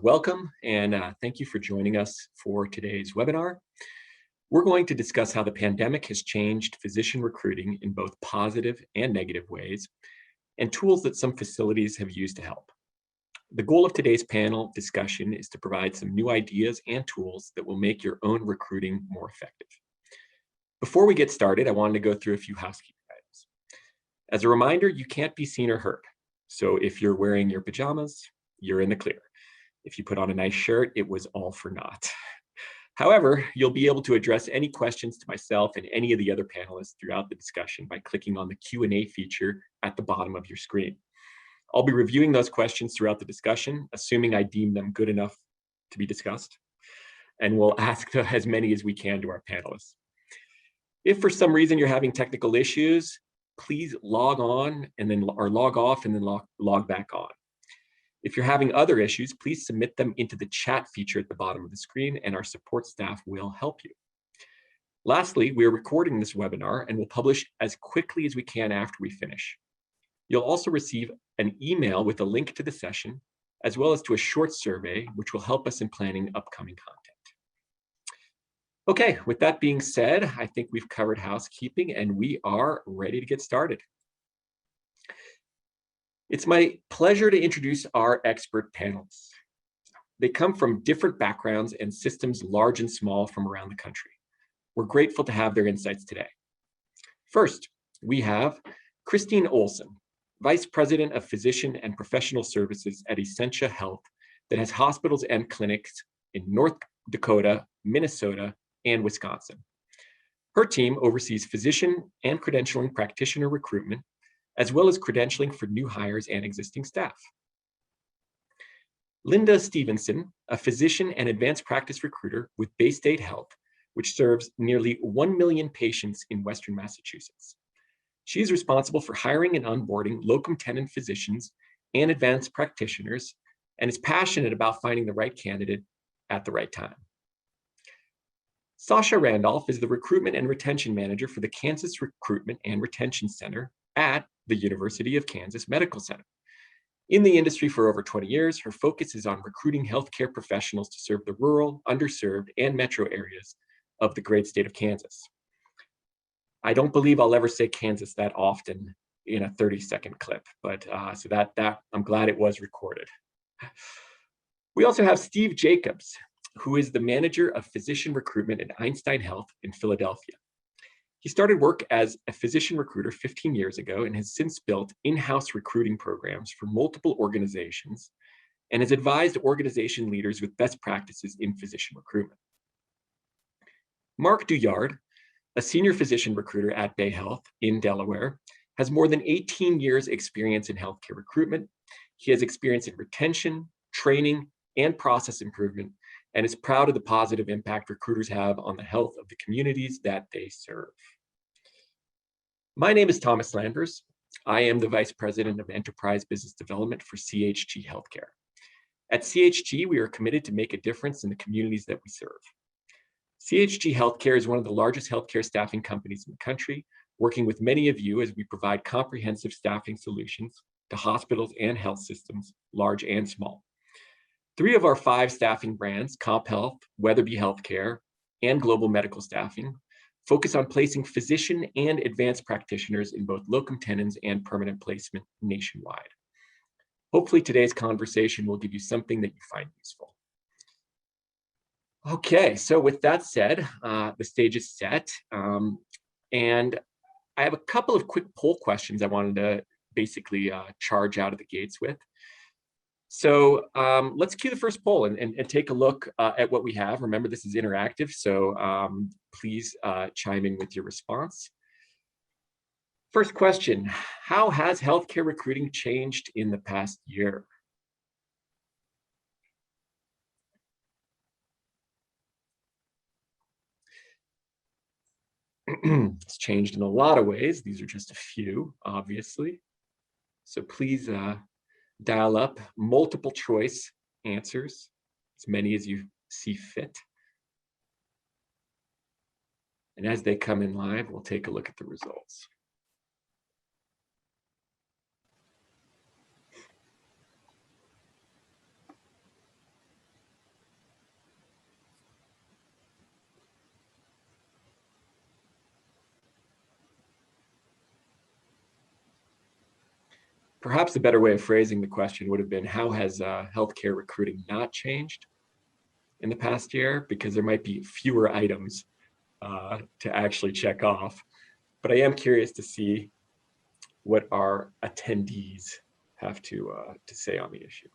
Welcome and thank you for joining us for today's webinar. We're going to discuss how the pandemic has changed physician recruiting in both positive and negative ways, and tools that some facilities have used to help. The goal of today's panel discussion is to provide some new ideas and tools that will make your own recruiting more effective. Before we get started, I wanted to go through a few housekeeping items. As a reminder, you can't be seen or heard. So if you're wearing your pajamas, you're in the clear. If you put on a nice shirt, it was all for naught. However, you'll be able to address any questions to myself and any of the other panelists throughout the discussion by clicking on the Q&A feature at the bottom of your screen. I'll be reviewing those questions throughout the discussion, assuming I deem them good enough to be discussed, and we'll ask as many as we can to our panelists. If for some reason you're having technical issues, please log on and then log off and then log back on. If you're having other issues, please submit them into the chat feature at the bottom of the screen, and our support staff will help you. Lastly, we are recording this webinar and will publish as quickly as we can after we finish. You'll also receive an email with a link to the session, as well as to a short survey, which will help us in planning upcoming content. Okay, with that being said, I think we've covered housekeeping and we are ready to get started. It's my pleasure to introduce our expert panelists. They come from different backgrounds and systems large and small from around the country. We're grateful to have their insights today. First, we have Christine Olson, Vice President of Physician and Professional Services at Essentia Health that has hospitals and clinics in North Dakota, Minnesota, and Wisconsin. Her team oversees physician and credentialing practitioner recruitment, as well as credentialing for new hires and existing staff. Linda Stevenson, a physician and advanced practice recruiter with Bay State Health, which serves nearly 1 million patients in Western Massachusetts. She is responsible for hiring and onboarding locum tenens physicians and advanced practitioners, and is passionate about finding the right candidate at the right time. Sasha Randolph is the recruitment and retention manager for the Kansas Recruitment and Retention Center at the University of Kansas Medical Center. In the industry for over 20 years, her focus is on recruiting healthcare professionals to serve the rural, underserved, and metro areas of the great state of Kansas. I don't believe I'll ever say Kansas that often in a 30-second clip, but so that I'm glad it was recorded. We also have Steve Jacobs, who is the manager of physician recruitment at Einstein Health in Philadelphia. He started work as a physician recruiter 15 years ago and has since built in-house recruiting programs for multiple organizations and has advised organization leaders with best practices in physician recruitment. Mark Duyard, a senior physician recruiter at Bay Health in Delaware, has more than 18 years experience in healthcare recruitment. He has experience in retention, training, and process improvement, and is proud of the positive impact recruiters have on the health of the communities that they serve. My name is Thomas Landers. I am the Vice President of Enterprise Business Development for CHG Healthcare. At CHG, we are committed to make a difference in the communities that we serve. CHG Healthcare is one of the largest healthcare staffing companies in the country, working with many of you as we provide comprehensive staffing solutions to hospitals and health systems, large and small. 3 of our 5 staffing brands, Comp Health, Weatherby Healthcare, and Global Medical Staffing, focus on placing physician and advanced practitioners in both locum tenens and permanent placement nationwide. Hopefully today's conversation will give you something that you find useful. Okay, so with that said, the stage is set. And I have a couple of quick poll questions I wanted to basically charge out of the gates with. So let's cue the first poll and take a look at what we have. Remember, this is interactive, so please chime in with your response. First question, how has healthcare recruiting changed in the past year? It's changed in a lot of ways. These are just a few, obviously. So please dial up multiple choice answers, as many as you see fit. And as they come in live, we'll take a look at the results. perhaps the better way of phrasing the question would have been, how has healthcare recruiting not changed in the past year? Because there might be fewer items to actually check off. But I am curious to see what our attendees have to say on the issue.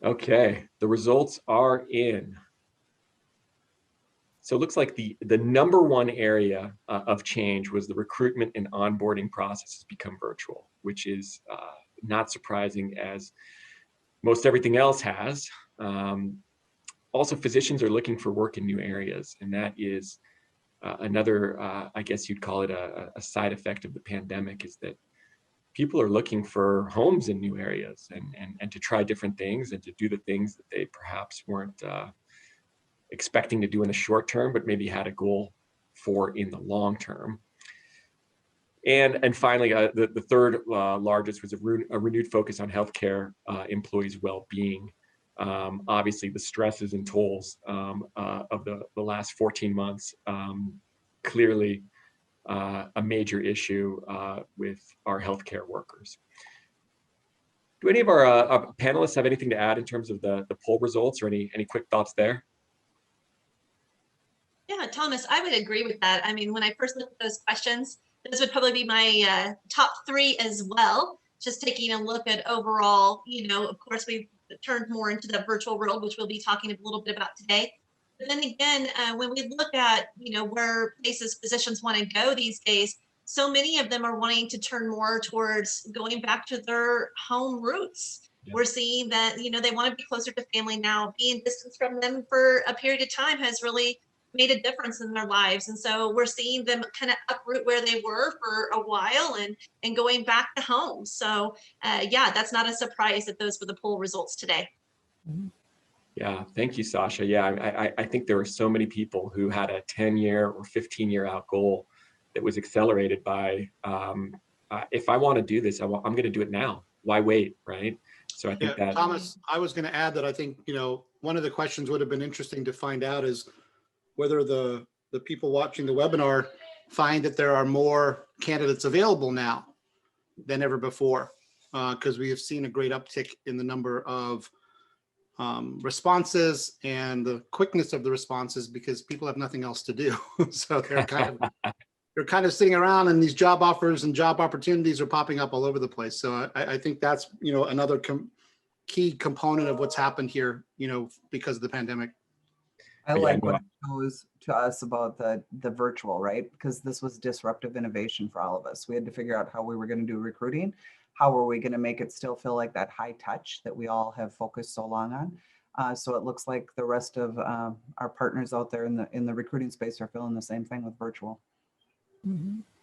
Okay, the results are in. So it looks like the number one area of change was the recruitment and onboarding processes become virtual, which is not surprising, as most everything else has. Also, physicians are looking for work in new areas, and that is another, I guess you'd call it a side effect of the pandemic, is that people are looking for homes in new areas and to try different things and to do the things that they perhaps weren't expecting to do in the short term, but maybe had a goal for in the long term. And finally, the third largest was a renewed focus on healthcare employees' well-being. Obviously, the stresses and tolls of the last 14 months, clearly a major issue with our healthcare workers. Do any of our panelists have anything to add in terms of the poll results, or any quick thoughts there? Yeah, Thomas, I would agree with that. I mean, when I first looked at those questions, those would probably be my top three as well. Just taking a look at overall, of course, we've turned more into the virtual world, which we'll be talking a little bit about today. But then again, when we look at, where places physicians want to go these days, so many of them are wanting to turn more towards going back to their home roots. Yeah. We're seeing that, they want to be closer to family now. Being distant from them for a period of time has really made a difference in their lives. And so we're seeing them kind of uproot where they were for a while and going back to home. So yeah, that's not a surprise that those were the poll results today. Yeah, thank you, Sasha. Yeah, I think there were so many people who had a 10-year or 15-year out goal that was accelerated by, if I want to do this, I'm going to do it now. Why wait, right? So I think that— Thomas, I was going to add that I think, one of the questions would have been interesting to find out is whether the people watching the webinar find that there are more candidates available now than ever before, because we have seen a great uptick in the number of responses and the quickness of the responses, because people have nothing else to do. So they're kind of sitting around, and these job offers and job opportunities are popping up all over the place. So I think that's, another key component of what's happened here, because of the pandemic. I like what it shows to us about the virtual, right? Because this was disruptive innovation for all of us. We had to figure out how we were going to do recruiting. How are we going to make it still feel like that high touch that we all have focused so long on? So it looks like the rest of our partners out there in the recruiting space are feeling the same thing with virtual.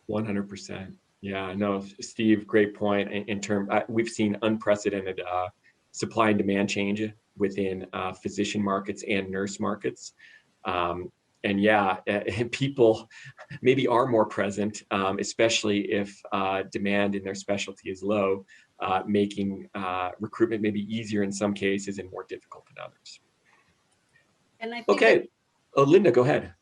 100%. Yeah, no, Steve, great point. In terms, we've seen unprecedented supply and demand change within physician markets and nurse markets. And yeah, people maybe are more present, especially if demand in their specialty is low, making recruitment maybe easier in some cases and more difficult in others. And I think okay, Linda, go ahead.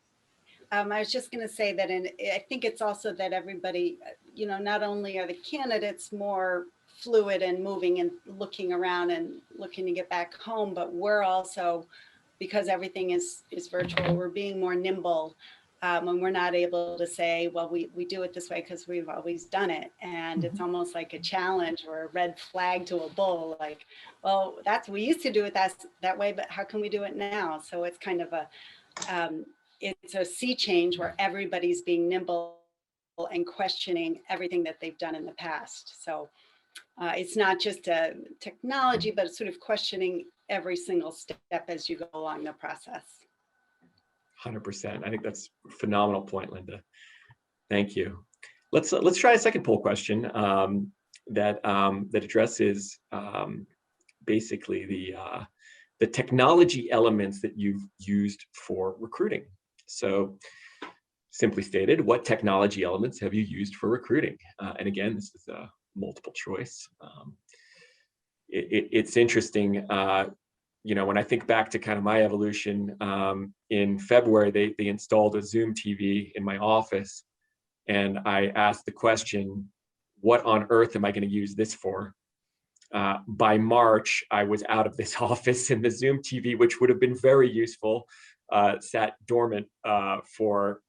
I was just going to say that, I think it's also that everybody, not only are the candidates more fluid and moving and looking around and looking to get back home, but we're also, because everything is virtual, we're being more nimble, and we're not able to say, well, we do it this way because we've always done it. And it's almost like a challenge or a red flag to a bull, like, well, we used to do it that way, but how can we do it now? So it's kind of it's a sea change where everybody's being nimble and questioning everything that they've done in the past. So it's not just a technology, but it's sort of questioning every single step as you go along the process. 100%. I think that's a phenomenal point, Linda. Thank you. Let's try a second poll question that addresses basically the technology elements that you've used for recruiting. So, simply stated, what technology elements have you used for recruiting? And again, this is a multiple choice. It's interesting. when I think back to kind of my evolution, in February, they installed a Zoom TV in my office. And I asked the question, what on earth am I going to use this for? By March, I was out of this office, and the Zoom TV, which would have been very useful, sat dormant for,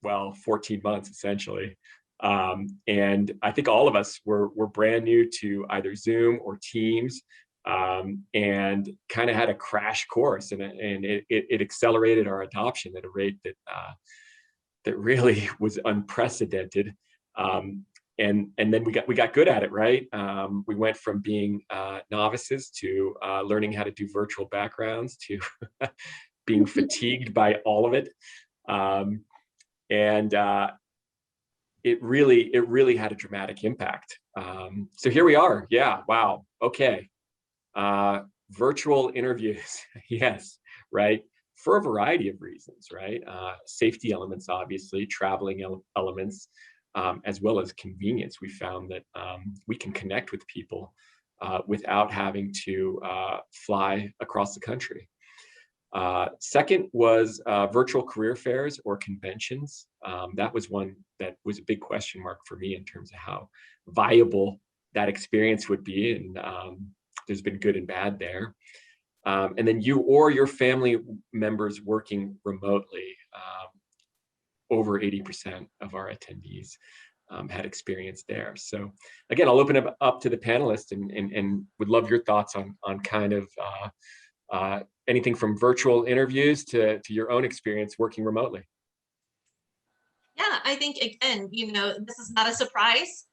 well, 14 months essentially. And I think all of us were brand new to either Zoom or Teams, and kind of had a crash course, and it accelerated our adoption at a rate that really was unprecedented. And then we got good at it, right? We went from being novices to learning how to do virtual backgrounds to being fatigued by all of it. And it really had a dramatic impact. So here we are. Yeah. Wow. Okay. Virtual interviews. Yes. Right. For a variety of reasons, right? Safety elements, obviously, traveling elements, as well as convenience. We found that we can connect with people without having to fly across the country. Second was virtual career fairs or conventions. That was one that was a big question mark for me in terms of how viable that experience would be. And there's been good and bad there. And then you or your family members working remotely. Over 80% of our attendees had experience there. So again, I'll open it up to the panelists and would love your thoughts on kind of anything from virtual interviews to your own experience working remotely. Yeah, I think, again, this is not a surprise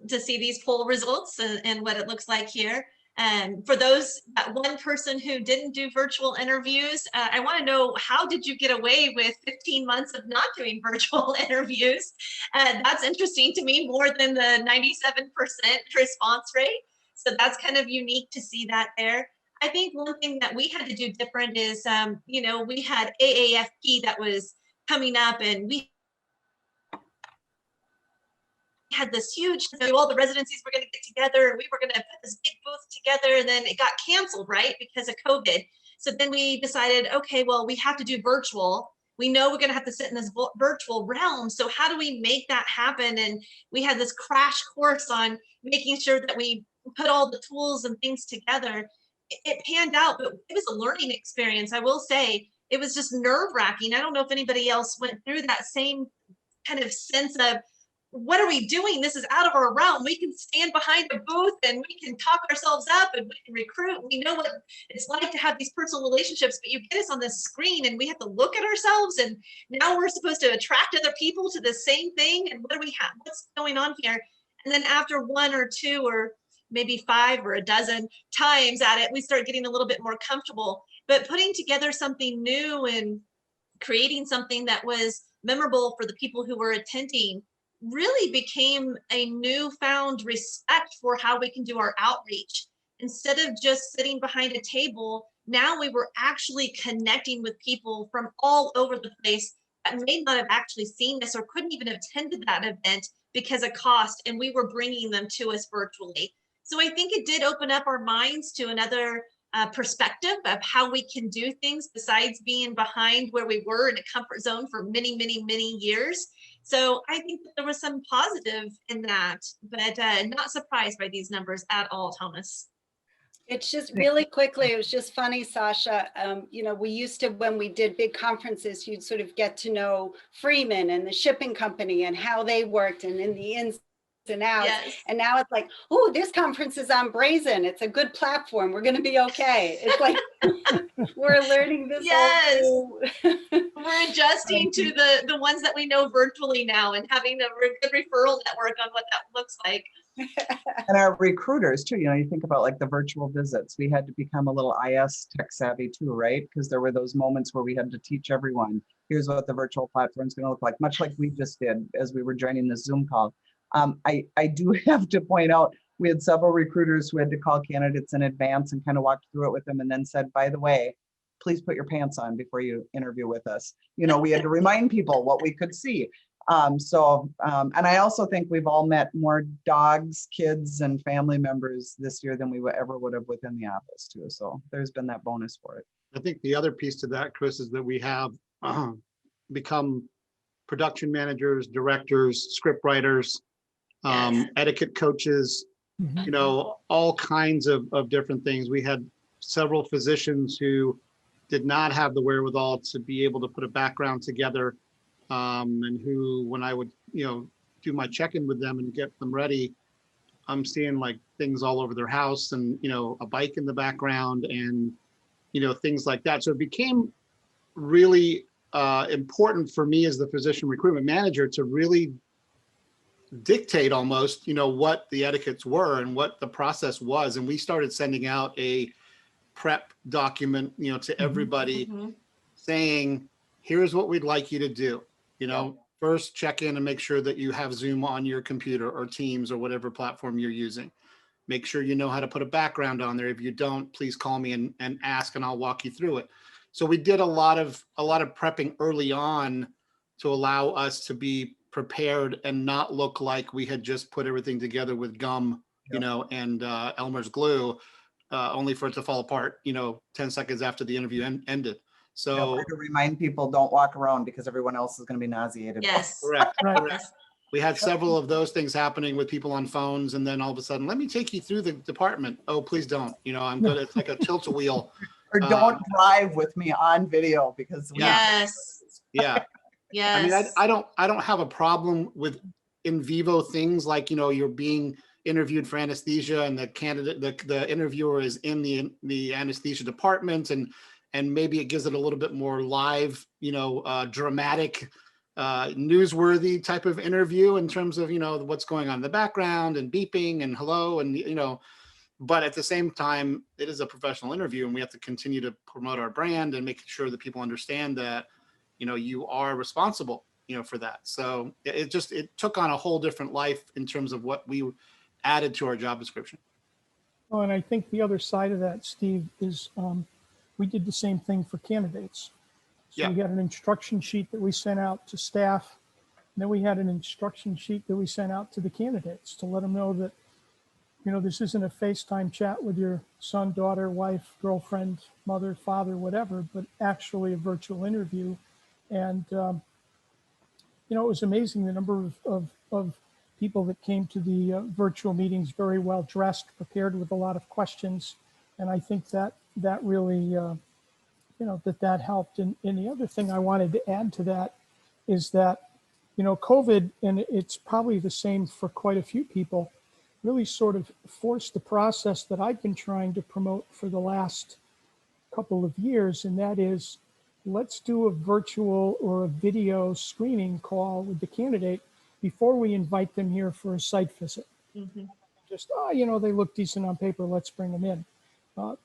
to see these poll results and what it looks like here. And for that one person who didn't do virtual interviews, I want to know, how did you get away with 15 months of not doing virtual interviews? That's interesting to me, more than the 97% response rate. So that's kind of unique to see that there. I think one thing that we had to do different is, we had AAFP that was coming up, and we had this huge, all the residencies were going to get together, and we were going to put this big booth together, and then it got canceled, right, because of COVID. So then we decided, okay, well, we have to do virtual. We know we're going to have to sit in this virtual realm. So how do we make that happen? And we had this crash course on making sure that we put all the tools and things together. It panned out, but it was a learning experience. I will say it was just nerve-wracking. I don't know if anybody else went through that same kind of sense of, what are we doing? This is out of our realm. We can stand behind a booth and we can talk ourselves up and we can recruit. We know what it's like to have these personal relationships, but you get us on this screen and we have to look at ourselves, and now we're supposed to attract other people to the same thing. And what do we have? What's going on here? And then after one or two or maybe 5 or a dozen times at it, we start getting a little bit more comfortable. But putting together something new and creating something that was memorable for the people who were attending really became a newfound respect for how we can do our outreach. Instead of just sitting behind a table, now we were actually connecting with people from all over the place that may not have actually seen us or couldn't even have attended that event because of cost, and we were bringing them to us virtually. So I think it did open up our minds to another perspective of how we can do things besides being behind where we were in a comfort zone for many, many, many years. So I think that there was some positive in that, but not surprised by these numbers at all, Thomas. It's just really quickly, it was just funny, Sasha. We used to, when we did big conferences, you'd sort of get to know Freeman and the shipping company and how they worked and in the ins and outs. Yes. And now it's like, oh, this conference is on Brazen. It's a good platform. We're going to be okay. It's like, we're learning this. Yes. We're adjusting to the ones that we know virtually now and having a good referral network on what that looks like. And our recruiters too, you think about like the virtual visits, we had to become a little IS tech savvy too, right? Because there were those moments where we had to teach everyone, here's what the virtual platform is going to look like, much like we just did as we were joining the Zoom call. I do have to point out, we had several recruiters who had to call candidates in advance and kind of walked through it with them and then said, by the way, please put your pants on before you interview with us. We had to remind people what we could see. And I also think we've all met more dogs, kids, and family members this year than we ever would have within the office too. So there's been that bonus for it. I think the other piece to that, Chris, is that we have become production managers, directors, script writers, Yes. etiquette coaches, you know, all kinds of different things. We had several physicians who did not have the wherewithal to be able to put a background together, and who, when I would, you know, do my check-in with them and get them ready, I'm seeing like things all over their house and, you know, a bike in the background and, you know, things like that. So it became really important for me as the physician recruitment manager to really dictate almost, you know, what the etiquettes were and what the process was. And we started sending out a prep document, you know, to everybody saying, here's what we'd like you to do. You know, first check in and make sure that you have Zoom on your computer or Teams or whatever platform you're using. Make sure you know how to put a background on there. If you don't, please call me and ask, and I'll walk you through it. So we did a lot of prepping early on to allow us to be prepared and not look like we had just put everything together with gum, you know, and Elmer's glue, only for it to fall apart, you know, 10 seconds after the interview ended. So to remind people, don't walk around because everyone else is going to be nauseated. Yes. correct. Yes. We had several of those things happening with people on phones, and then all of a sudden, let me take you through the department. Oh, please don't. You know, I'm good. It's like a tilt-a-wheel. Or don't drive with me on video because we Yes. Yeah. Yes. I mean, I don't have a problem with in vivo things like, you know, you're being interviewed for anesthesia and the candidate, the interviewer is in the anesthesia department, and maybe it gives it a little bit more live, you know, dramatic, newsworthy type of interview in terms of, you know, what's going on in the background and beeping and hello and, you know, but at the same time, it is a professional interview and we have to continue to promote our brand and make sure that people understand that, you know, you are responsible, you know, for that. So it took on a whole different life in terms of what we added to our job description. Oh, and I think the other side of that, Steve, is we did the same thing for candidates. So we had an instruction sheet that we sent out to staff. And then we had an instruction sheet that we sent out to the candidates to let them know that, you know, this isn't a FaceTime chat with your son, daughter, wife, girlfriend, mother, father, whatever, but actually a virtual interview. And, you know, it was amazing the number of people that came to the virtual meetings very well dressed, prepared with a lot of questions. And I think that really, you know, that helped. And the other thing I wanted to add to that is that, you know, COVID, and it's probably the same for quite a few people, really sort of forced the process that I've been trying to promote for the last couple of years. And that is, let's do a virtual or a video screening call with the candidate before we invite them here for a site visit. Just, you know, they look decent on paper, let's bring them in,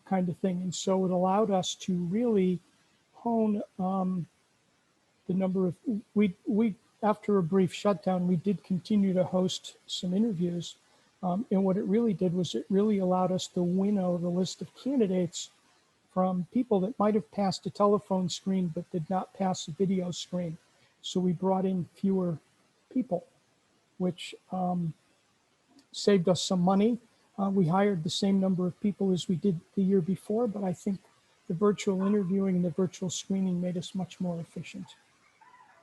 kind of thing. And so it allowed us to really hone the number of, we after a brief shutdown, we did continue to host some interviews. And what it really did was it really allowed us to winnow the list of candidates from people that might have passed a telephone screen but did not pass a video screen. So we brought in fewer people, which saved us some money. We hired the same number of people as we did the year before, but I think the virtual interviewing and the virtual screening made us much more efficient.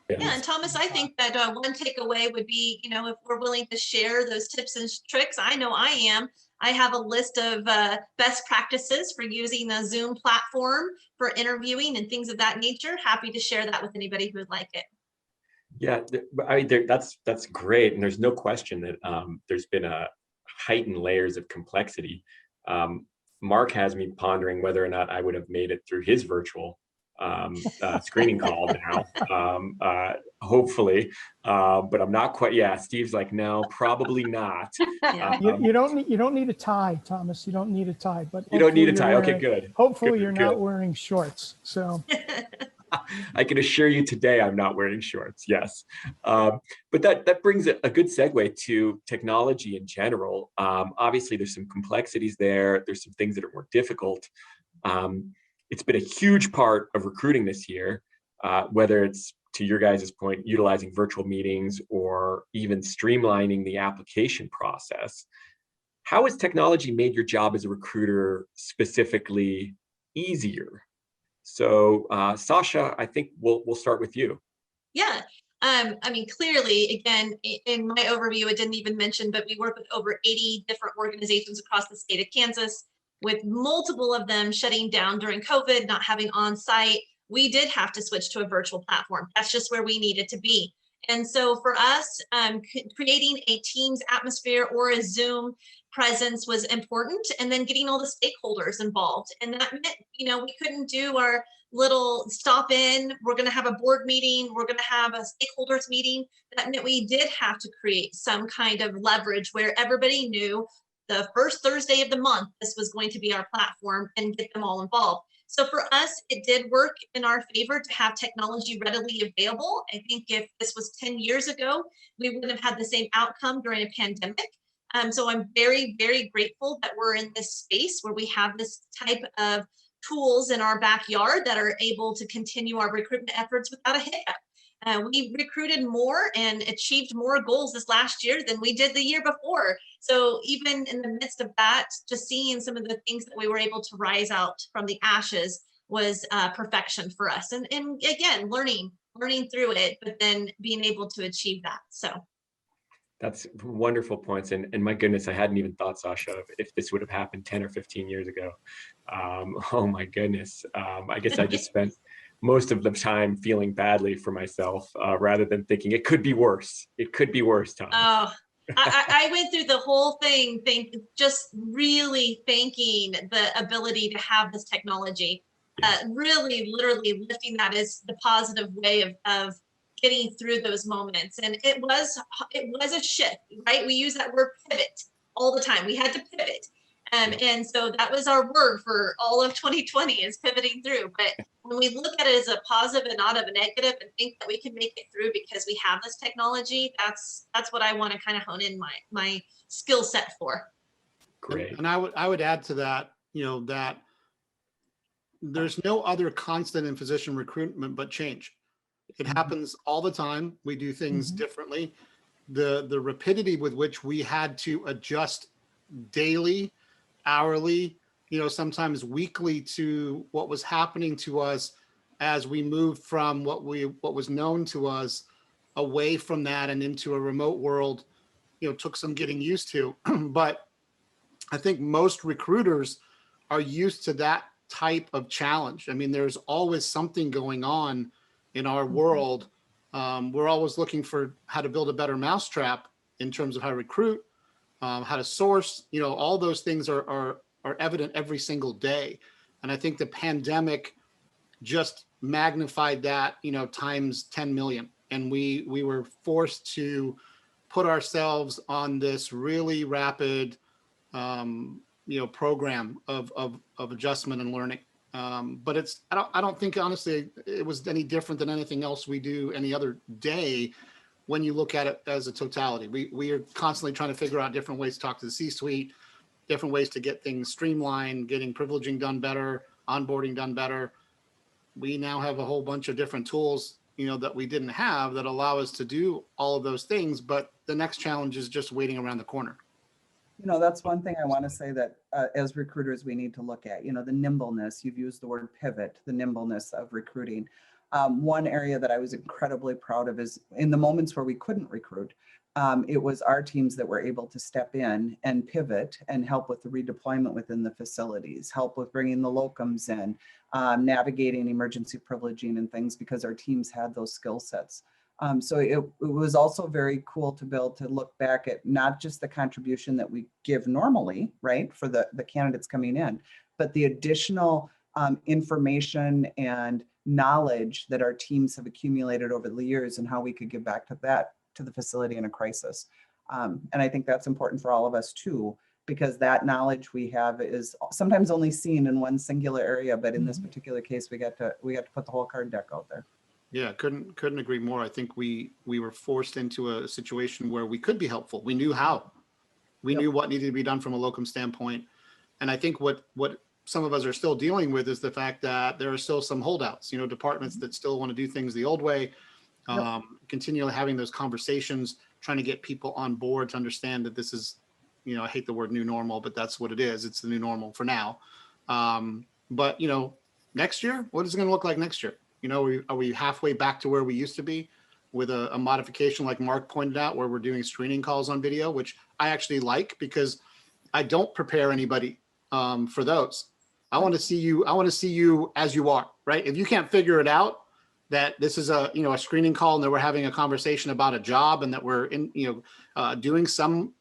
Yeah, and Thomas, I think that one takeaway would be, you know, if we're willing to share those tips and tricks, I know I am. I have a list of best practices for using a Zoom platform for interviewing and things of that nature. Happy to share that with anybody who would like it. Yeah, I mean, that's great. And there's no question that there's been a heightened layers of complexity. Mark has me pondering whether or not I would have made it through his virtual screening call now, hopefully, but I'm not quite. Yeah, Steve's like, no, probably not. Yeah. You don't need a tie, Thomas. You don't need a tie, but You don't need a hopefully tie. you're Okay, wearing- good. Hopefully Good, you're good. not wearing shorts. So I can assure you today I'm not wearing shorts. Yes, but that brings a good segue to technology in general. Obviously, there's some complexities there. There's some things that are more difficult. It's been a huge part of recruiting this year, whether it's to your guys' point, utilizing virtual meetings or even streamlining the application process. How has technology made your job as a recruiter specifically easier? So, Sasha, I think we'll start with you. Yeah. I mean, clearly, again, in my overview, it didn't even mention, but we work with over 80 different organizations across the state of Kansas, with multiple of them shutting down during COVID, not having on-site. We did have to switch to a virtual platform. That's just where we needed to be. And so for us, creating a Teams atmosphere or a Zoom presence was important, and then getting all the stakeholders involved. And that meant, we couldn't do our little stop in, we're going to have a board meeting, we're going to have a stakeholders meeting. That meant we did have to create some kind of leverage where everybody knew the first Thursday of the month, this was going to be our platform, and get them all involved. So for us, it did work in our favor to have technology readily available. I think if this was 10 years ago, we wouldn't have had the same outcome during a pandemic. So I'm very, very grateful that we're in this space where we have this type of tools in our backyard that are able to continue our recruitment efforts without a hiccup. We recruited more and achieved more goals this last year than we did the year before. So even in the midst of that, just seeing some of the things that we were able to rise out from the ashes was perfection for us. And again, learning through it, but then being able to achieve that. So. That's wonderful points. And my goodness, I hadn't even thought, Sasha, if this would have happened 10 or 15 years ago. Oh my goodness. I guess I just spent most of the time feeling badly for myself rather than thinking it could be worse. It could be worse, Tom. Oh, I went through the whole thing, just really thanking the ability to have this technology. Really, literally lifting that as the positive way of getting through those moments. And it was a shift, right? We use that word pivot all the time. We had to pivot. And so that was our word for all of 2020 is pivoting through. But when we look at it as a positive and not of a negative, and think that we can make it through because we have this technology, that's what I want to kind of hone in my skill set for. Great. And I would add to that, that there's no other constant in physician recruitment but change. It happens all the time. We do things differently. The rapidity with which we had to adjust daily, hourly, sometimes weekly to what was happening to us as we moved from what was known to us away from that and into a remote world, took some getting used to. But I think most recruiters are used to that type of challenge. I mean, there's always something going on in our world. We're always looking for how to build a better mousetrap in terms of how to recruit, how to source, all those things are evident every single day. And I think the pandemic just magnified that, times 10 million. And we were forced to put ourselves on this really rapid, program of adjustment and learning. But I don't think honestly it was any different than anything else we do any other day when you look at it as a totality. We are constantly trying to figure out different ways to talk to the C-suite, different ways to get things streamlined, getting privileging done better, onboarding done better. We now have a whole bunch of different tools, that we didn't have that allow us to do all of those things. But the next challenge is just waiting around the corner. That's one thing I want to say that as recruiters, we need to look at, the nimbleness. You've used the word pivot, the nimbleness of recruiting. One area that I was incredibly proud of is in the moments where we couldn't recruit, it was our teams that were able to step in and pivot and help with the redeployment within the facilities, help with bringing the locums in, navigating emergency privileging and things because our teams had those skill sets. So it was also very cool to be able to look back at not just the contribution that we give normally, right, for the candidates coming in, but the additional information and knowledge that our teams have accumulated over the years and how we could give back to the facility in a crisis. And I think that's important for all of us too, because that knowledge we have is sometimes only seen in one singular area, but in this particular case, we got to put the whole card deck out there. Yeah, couldn't agree more. I think we were forced into a situation where we could be helpful. We knew how. We knew what needed to be done from a locum standpoint. And I think what some of us are still dealing with is the fact that there are still some holdouts, departments that still want to do things the old way. continually having those conversations, trying to get people on board to understand that this is, I hate the word new normal, but that's what it is. It's the new normal for now. But next year, what is it going to look like next year? Are we halfway back to where we used to be with a modification like Mark pointed out, where we're doing screening calls on video, which I actually like because I don't prepare anybody for those. I want to see you as you are, right? If you can't figure it out, that this is a screening call and that we're having a conversation about a job and that we're doing some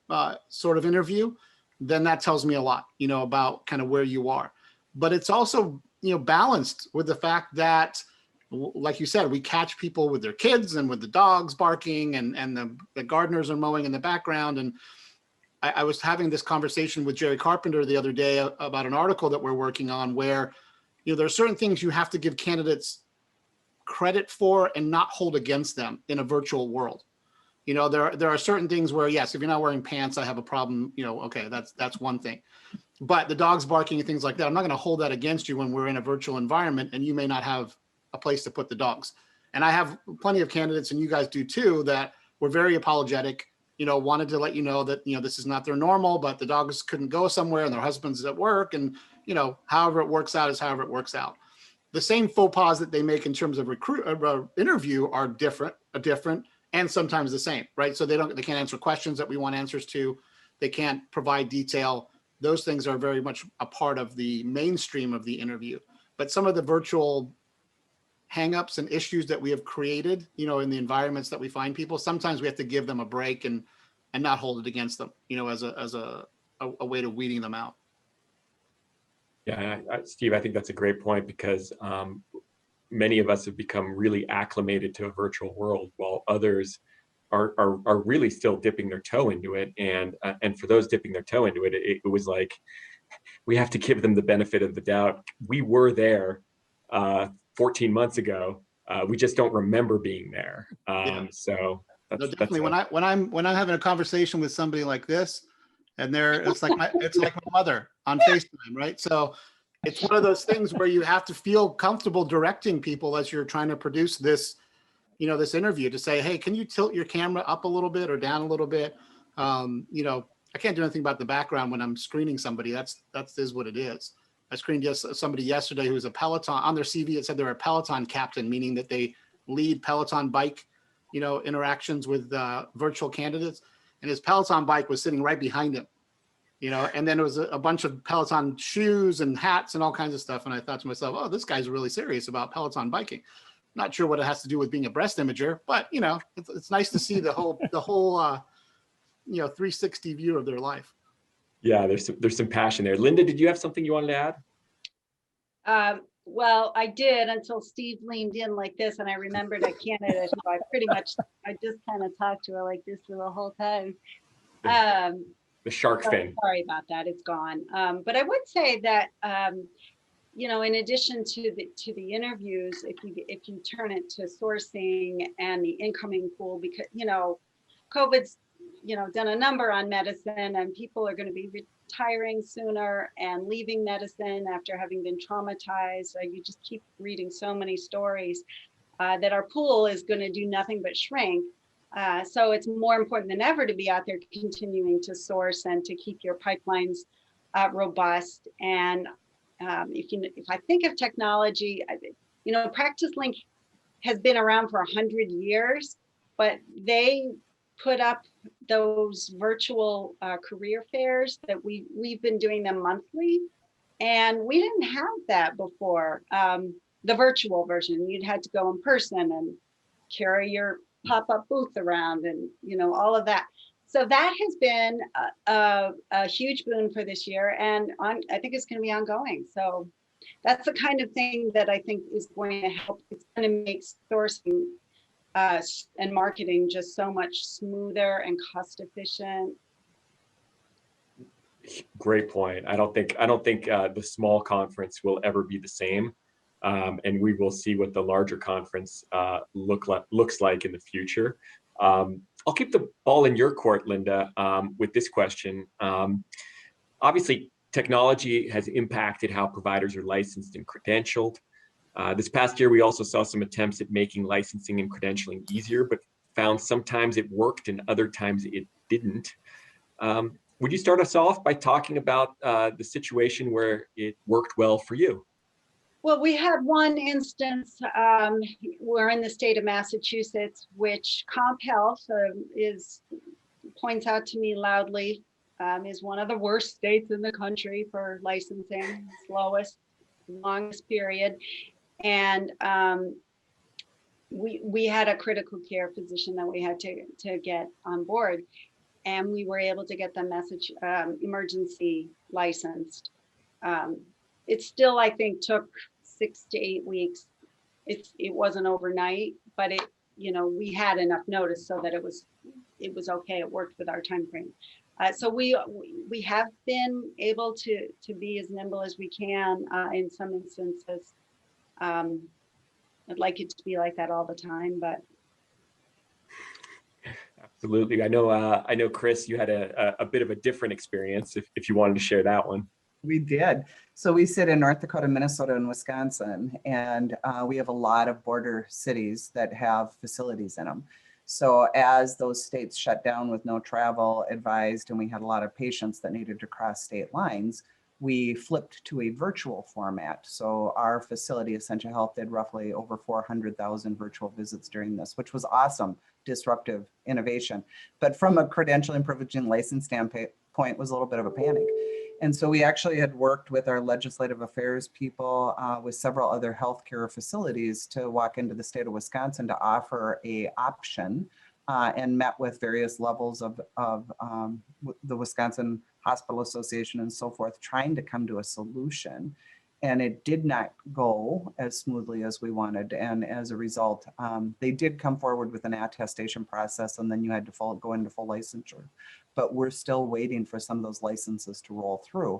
sort of interview, then that tells me a lot, about kind of where you are. But it's also, balanced with the fact that, like you said, we catch people with their kids and with the dogs barking and the gardeners are mowing in the background. And I was having this conversation with Jerry Carpenter the other day about an article that we're working on where, there are certain things you have to give candidates credit for and not hold against them in a virtual world. There are certain things where, yes, if you're not wearing pants, I have a problem, okay, that's one thing. But the dogs barking and things like that, I'm not going to hold that against you when we're in a virtual environment and you may not have a place to put the dogs. And I have plenty of candidates, and you guys do too, that were very apologetic, wanted to let you know that, this is not their normal, but the dogs couldn't go somewhere and their husband's at work. And, however it works out is however it works out. The same faux pas that they make in terms of interview are different, and sometimes the same, right? So they can't answer questions that we want answers to. They can't provide detail. Those things are very much a part of the mainstream of the interview. But some of the virtual hangups and issues that we have created, in the environments that we find people, sometimes we have to give them a break and not hold it against them, as a way to weeding them out. Yeah, Steve, I think that's a great point because many of us have become really acclimated to a virtual world, while others are really still dipping their toe into it. And for those dipping their toe into it, it was like we have to give them the benefit of the doubt. We were there 14 months ago. We just don't remember being there. So that's, no, definitely. When I'm having a conversation with somebody like this, and it's like my mother on FaceTime, right? So it's one of those things where you have to feel comfortable directing people as you're trying to produce this, this interview, to say, hey, can you tilt your camera up a little bit or down a little bit? I can't do anything about the background when I'm screening somebody. That is what it is. I screened somebody yesterday who was a Peloton. On their CV, it said they're a Peloton captain, meaning that they lead Peloton bike, interactions with virtual candidates. And his Peloton bike was sitting right behind him, and then it was a bunch of Peloton shoes and hats and all kinds of stuff. And I thought to myself, oh, this guy's really serious about Peloton biking. Not sure what it has to do with being a breast imager, but it's nice to see the whole 360 view of their life. Yeah, there's some passion there. Linda, did you have something you wanted to add? Well, I did until Steve leaned in like this, and I remembered a candidate who I just kind of talked to her like this for the whole time. The shark fin. Sorry about that, it's gone. But I would say that in addition to the interviews, if you turn it to sourcing and the incoming pool, because COVID's done a number on medicine, and people are going to be retiring sooner and leaving medicine after having been traumatized. You just keep reading so many stories that our pool is going to do nothing but shrink. So it's more important than ever to be out there continuing to source and to keep your pipelines robust. And if I think of technology, PracticeLink has been around for 100 years, but they put up those virtual career fairs that we've been doing them monthly, and we didn't have that before. The virtual version, you'd had to go in person and carry your pop-up booth around and all of that. So that has been a huge boon for this year, and I think it's going to be ongoing. So that's the kind of thing that I think is going to help. It's going to make sourcing and marketing just so much smoother and cost efficient. Great point. I don't think the small conference will ever be the same, and we will see what the larger conference looks like in the future. I'll keep the ball in your court, Linda, with this question. Obviously, technology has impacted how providers are licensed and credentialed. This past year, we also saw some attempts at making licensing and credentialing easier, but found sometimes it worked and other times it didn't. Would you start us off by talking about the situation where it worked well for you? Well, we had one instance, we're in the state of Massachusetts, which Comp Health points out to me loudly, is one of the worst states in the country for licensing, slowest, longest period. And we had a critical care physician that we had to get on board, and we were able to get them emergency licensed. It still, I think, took 6 to 8 weeks. It wasn't overnight, but we had enough notice so that it was okay. It worked with our time frame. So we have been able to be as nimble as we can in some instances. I'd like it to be like that all the time, but. Absolutely. I know, Chris, you had a bit of a different experience if you wanted to share that one. We did. So we sit in North Dakota, Minnesota, and Wisconsin, and we have a lot of border cities that have facilities in them. So as those states shut down with no travel advised, and we had a lot of patients that needed to cross state lines, we flipped to a virtual format. So our facility, Essentia Health, did roughly over 400,000 virtual visits during this, which was awesome, disruptive innovation. But from a credentialing, privileging, license standpoint, was a little bit of a panic. And so we actually had worked with our legislative affairs people with several other healthcare facilities to walk into the state of Wisconsin to offer a option and met with various levels of the Wisconsin Hospital Association and so forth, trying to come to a solution. And it did not go as smoothly as we wanted. And as a result, they did come forward with an attestation process, and then you had to go into full licensure. But we're still waiting for some of those licenses to roll through.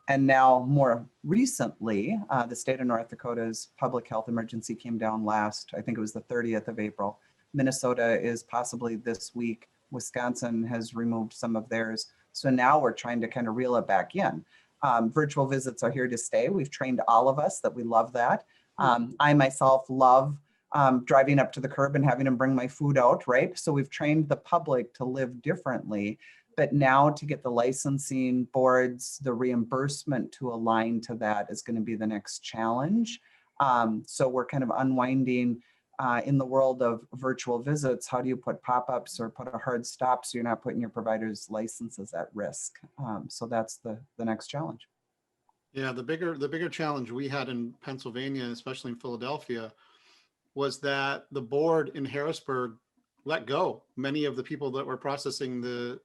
And now more recently, the state of North Dakota's public health emergency came down last, I think it was the 30th of April. Minnesota is possibly this week. Wisconsin has removed some of theirs. So now we're trying to kind of reel it back in. Virtual visits are here to stay. We've trained all of us that we love that. I myself love driving up to the curb and having them bring my food out, right? So we've trained the public to live differently, but now to get the licensing boards, the reimbursement to align to that is going to be the next challenge. So we're kind of unwinding in the world of virtual visits. How do you put pop-ups or put a hard stop so you're not putting your provider's licenses at risk? So that's the next challenge. Yeah, the bigger challenge we had in Pennsylvania, especially in Philadelphia, was that the board in Harrisburg let go many of the people that were processing the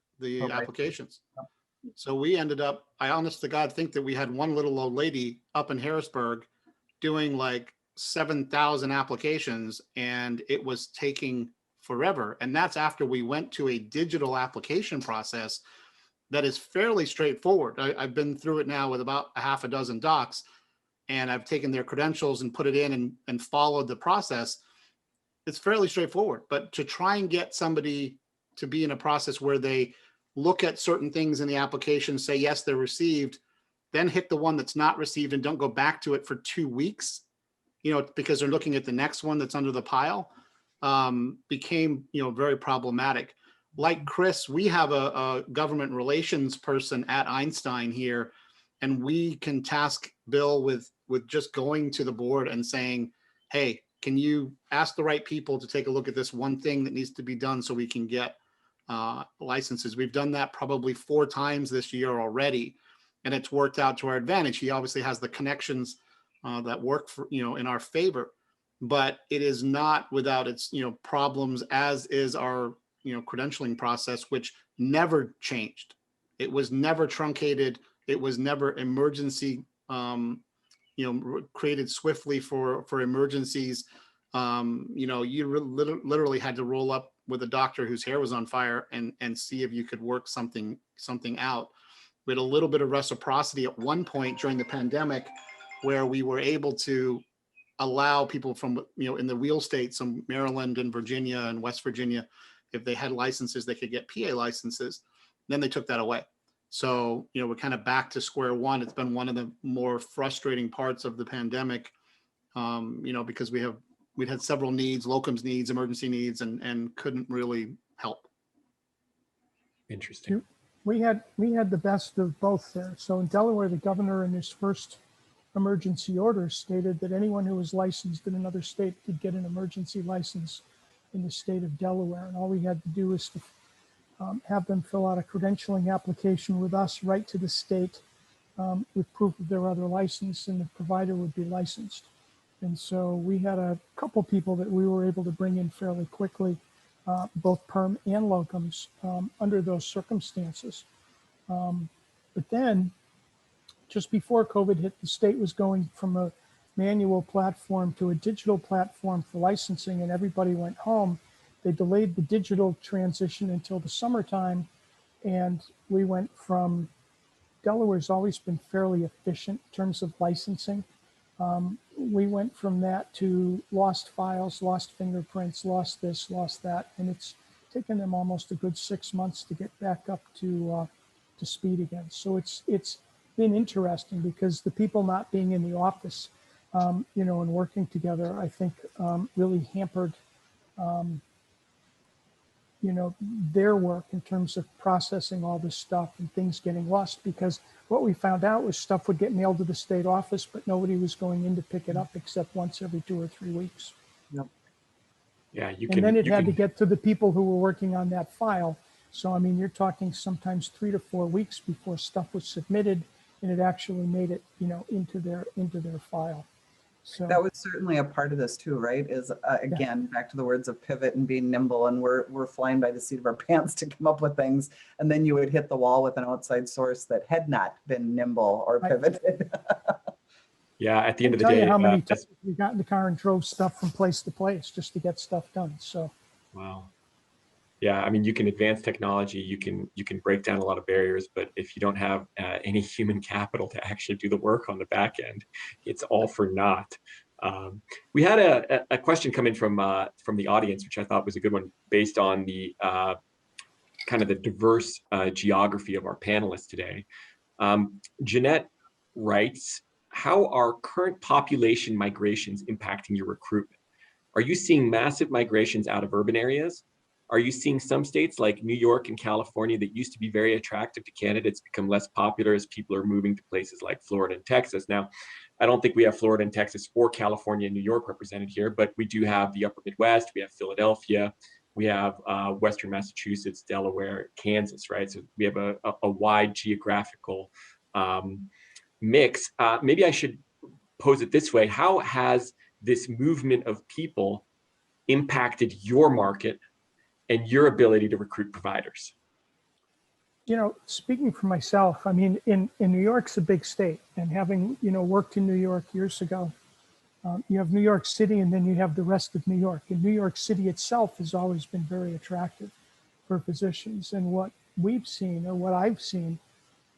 applications. So we ended up, I honest to God think that we had one little old lady up in Harrisburg doing like 7,000 applications, and it was taking forever. And that's after we went to a digital application process that is fairly straightforward. I've been through it now with about a half a dozen docs, and I've taken their credentials and put it in and followed the process. It's fairly straightforward. But to try and get somebody to be in a process where they look at certain things in the application, say, yes, they're received, then hit the one that's not received and don't go back to it for 2 weeks, because they're looking at the next one that's under the pile, became, very problematic. Like Chris, we have a government relations person at Einstein here, and we can task Bill with just going to the board and saying, hey, can you ask the right people to take a look at this one thing that needs to be done so we can get licenses? We've done that probably 4 times this year already, and it's worked out to our advantage. He obviously has the connections that work for, in our favor, but it is not without its, problems, as is our, credentialing process, which never changed. It was never truncated. It was never emergency, created swiftly for emergencies. You literally had to roll up with a doctor whose hair was on fire and see if you could work something out. We had a little bit of reciprocity at one point during the pandemic, where we were able to allow people from, in the wheel states, some Maryland and Virginia and West Virginia, if they had licenses, they could get PA licenses. Then they took that away. So, we're kind of back to square one. It's been one of the more frustrating parts of the pandemic, because we'd had several needs, locums needs, emergency needs, and couldn't really help. Interesting. We had the best of both there. So in Delaware, the governor in his first emergency order stated that anyone who was licensed in another state could get an emergency license in the state of Delaware. And all we had to do was to have them fill out a credentialing application with us, right to the state with proof of their other license, and the provider would be licensed. And so we had a couple people that we were able to bring in fairly quickly, both perm and locums, under those circumstances. But then, just before COVID hit, the state was going from a manual platform to a digital platform for licensing, and everybody went home. They delayed the digital transition until the summertime, and we went from, Delaware's always been fairly efficient in terms of licensing. We went from that to lost files, lost fingerprints, lost this, lost that, and it's taken them almost a good 6 months to get back up to speed again. So it's been interesting because the people not being in the office, and working together, I think really hampered, their work in terms of processing all this stuff and things getting lost, because what we found out was stuff would get mailed to the state office, but nobody was going in to pick it up except once every 2 or 3 weeks. Yep. Yeah, And then it had to get to the people who were working on that file. So, I mean, you're talking sometimes 3 to 4 weeks before stuff was submitted and it actually made it, into their file. So that was certainly a part of this too, right? Is again, back to the words of pivot and being nimble, and we're flying by the seat of our pants to come up with things. And then you would hit the wall with an outside source that had not been nimble or pivoted. Yeah, at the end of the tell day, you how many times we got in the car and drove stuff from place to place just to get stuff done. So wow. Yeah, I mean, you can advance technology, you can break down a lot of barriers, but if you don't have any human capital to actually do the work on the back end, it's all for naught. We had a question come in from the audience, which I thought was a good one, based on the kind of the diverse geography of our panelists today. Jeanette writes, how are current population migrations impacting your recruitment? Are you seeing massive migrations out of urban areas? Are you seeing some states like New York and California that used to be very attractive to candidates become less popular as people are moving to places like Florida and Texas? Now, I don't think we have Florida and Texas or California and New York represented here, but we do have the upper Midwest, we have Philadelphia, we have Western Massachusetts, Delaware, Kansas, right? So we have a wide geographical mix. Maybe I should pose it this way. How has this movement of people impacted your market and your ability to recruit providers? Speaking for myself, I mean, in New York's a big state, and having, worked in New York years ago, you have New York City and then you have the rest of New York. And New York City itself has always been very attractive for physicians. And what we've seen, or what I've seen,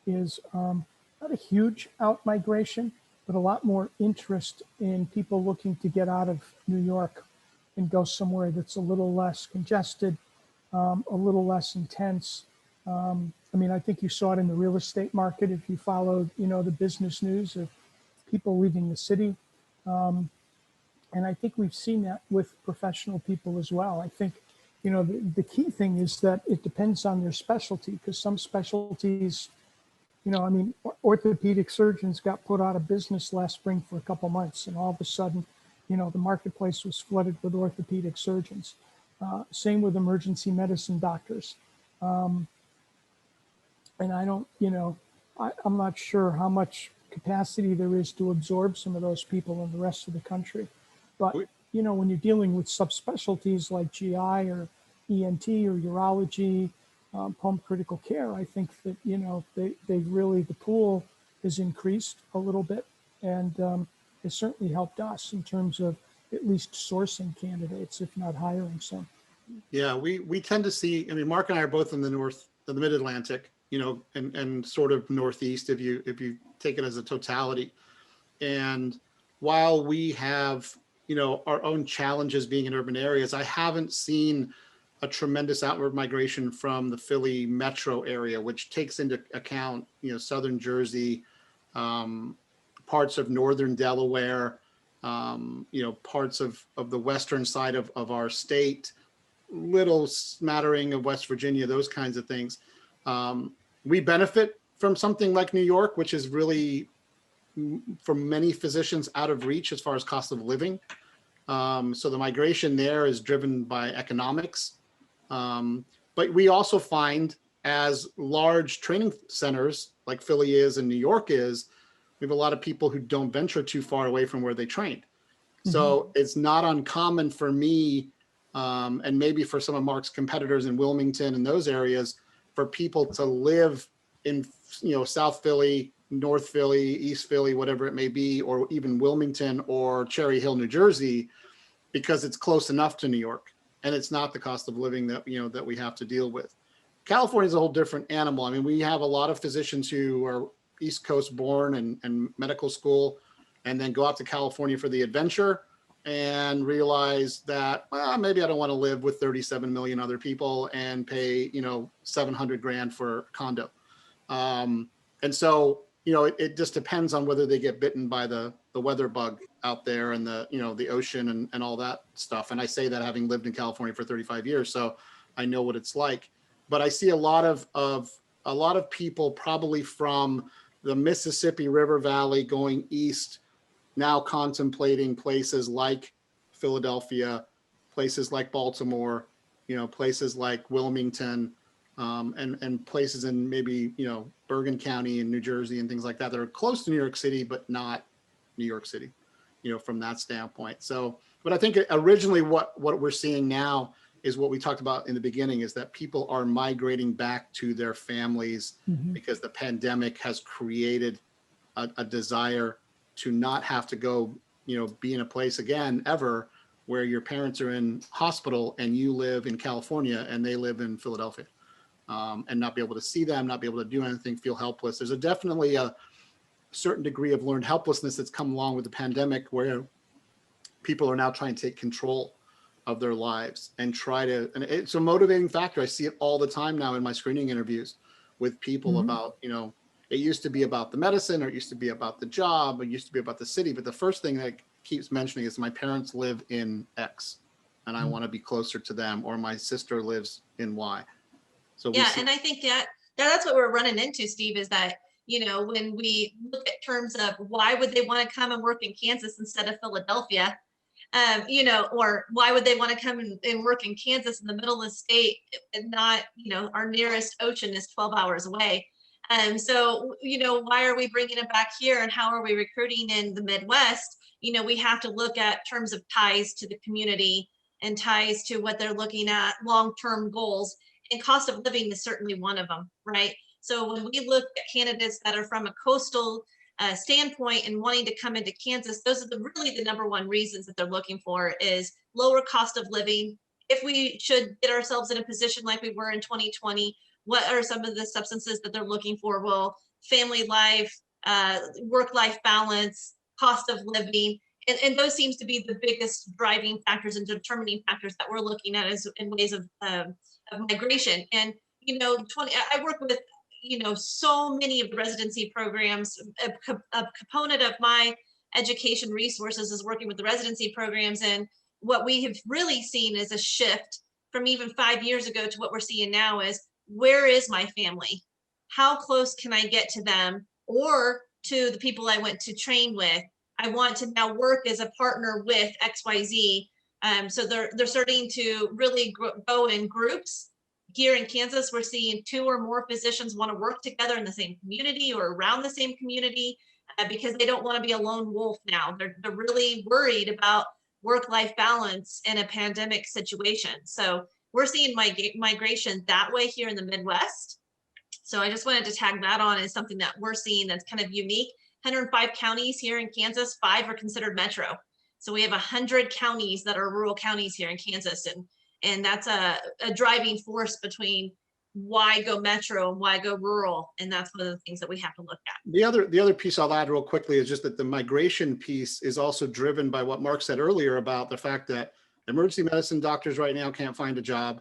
is not a huge out migration, but a lot more interest in people looking to get out of New York and go somewhere that's a little less congested, a little less intense. I mean, I think you saw it in the real estate market if you followed, the business news of people leaving the city. And I think we've seen that with professional people as well. I think, the key thing is that it depends on their specialty, because some specialties, orthopedic surgeons got put out of business last spring for a couple months, and all of a sudden, the marketplace was flooded with orthopedic surgeons. Same with emergency medicine doctors. And I don't, I'm not sure how much capacity there is to absorb some of those people in the rest of the country. But, when you're dealing with subspecialties like GI or ENT or urology, home critical care, I think that, they've really, the pool has increased a little bit, and it certainly helped us in terms of at least sourcing candidates, if not hiring some. Yeah, we tend to see, I mean, Mark and I are both in the mid-Atlantic, and sort of Northeast, if you take it as a totality. And while we have, our own challenges being in urban areas, I haven't seen a tremendous outward migration from the Philly metro area, which takes into account, southern Jersey, parts of northern Delaware, parts of the western side of our state, little smattering of West Virginia, those kinds of things. We benefit from something like New York, which is really, for many physicians, out of reach as far as cost of living. So the migration there is driven by economics. But we also find, as large training centers like Philly is and New York is, we have a lot of people who don't venture too far away from where they trained. So it's not uncommon for me, and maybe for some of Mark's competitors in Wilmington and those areas, for people to live in, South Philly, North Philly, East Philly, whatever it may be, or even Wilmington or Cherry Hill, New Jersey, because it's close enough to New York, and it's not the cost of living that, that we have to deal with. California is a whole different animal. I mean, we have a lot of physicians who are East Coast born and medical school, and then go out to California for the adventure and realize that, well, maybe I don't want to live with 37 million other people and pay, 700 grand for a condo. And so, it just depends on whether they get bitten by the weather bug out there and the ocean and all that stuff. And I say that having lived in California for 35 years, so I know what it's like. But I see a lot of people probably from the Mississippi River Valley going east, now contemplating places like Philadelphia, places like Baltimore, places like Wilmington, and places in maybe, Bergen County in New Jersey and things like that. That are close to New York City, but not New York City, from that standpoint. So, but I think originally what we're seeing now is what we talked about in the beginning, is that people are migrating back to their families because the pandemic has created a desire to not have to go, be in a place again ever where your parents are in hospital and you live in California and they live in Philadelphia, and not be able to see them, not be able to do anything, feel helpless. There's definitely a certain degree of learned helplessness that's come along with the pandemic, where people are now trying to take control of their lives and and it's a motivating factor. I see it all the time now in my screening interviews with people about, it used to be about the medicine, or it used to be about the job, or it used to be about the city. But the first thing that keeps mentioning is, my parents live in X and I want to be closer to them, or my sister lives in Y. So yeah, and I think that's what we're running into, Steve, is that, when we look at terms of why would they want to come and work in Kansas instead of Philadelphia, or why would they want to come and work in Kansas in the middle of the state and not, our nearest ocean is 12 hours away. So, why are we bringing it back here, and how are we recruiting in the Midwest? We have to look at terms of ties to the community and ties to what they're looking at, long-term goals, and cost of living is certainly one of them, right? So when we look at candidates that are from a coastal standpoint and wanting to come into Kansas, those are really the number one reasons that they're looking for, is lower cost of living. If we should get ourselves in a position like we were in 2020, what are some of the substances that they're looking for? Well, family life, work-life balance, cost of living, and those seems to be the biggest driving factors and determining factors that we're looking at as in ways of migration. And I work with so many of the residency programs. A component of my education resources is working with the residency programs, and what we have really seen is a shift from even 5 years ago to what we're seeing now is, where is my family? How close can I get to them, or to the people I went to train with? I want to now work as a partner with XYZ. So they're starting to really go in groups. Here in Kansas, we're seeing 2 or more physicians want to work together in the same community or around the same community, because they don't want to be a lone wolf now. They're really worried about work-life balance in a pandemic situation. So we're seeing migration that way here in the Midwest. So I just wanted to tag that on as something that we're seeing that's kind of unique. 105 counties here in Kansas, 5 are considered metro. So we have 100 counties that are rural counties here in Kansas. And that's a driving force between why go metro and why go rural. And that's one of the things that we have to look at. The other piece I'll add real quickly is just that the migration piece is also driven by what Mark said earlier about the fact that emergency medicine doctors right now can't find a job.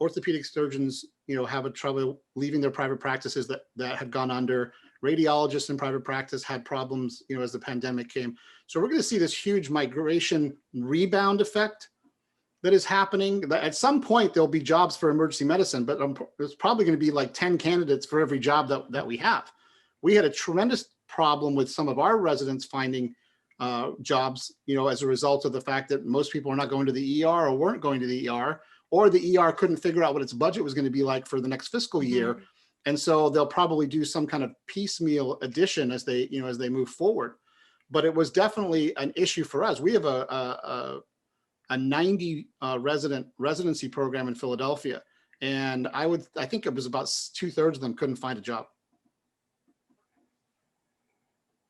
Orthopedic surgeons, have a trouble leaving their private practices that have gone under. Radiologists in private practice had problems, as the pandemic came. So we're going to see this huge migration rebound effect that is happening. At some point, there'll be jobs for emergency medicine, but there's probably going to be like 10 candidates for every job that we have. We had a tremendous problem with some of our residents finding jobs, as a result of the fact that most people are not going to the ER or weren't going to the ER, or the ER couldn't figure out what its budget was going to be like for the next fiscal year. And so they'll probably do some kind of piecemeal addition as they move forward. But it was definitely an issue for us. We have a 90 residency program in Philadelphia. And I think it was about 2/3 of them couldn't find a job.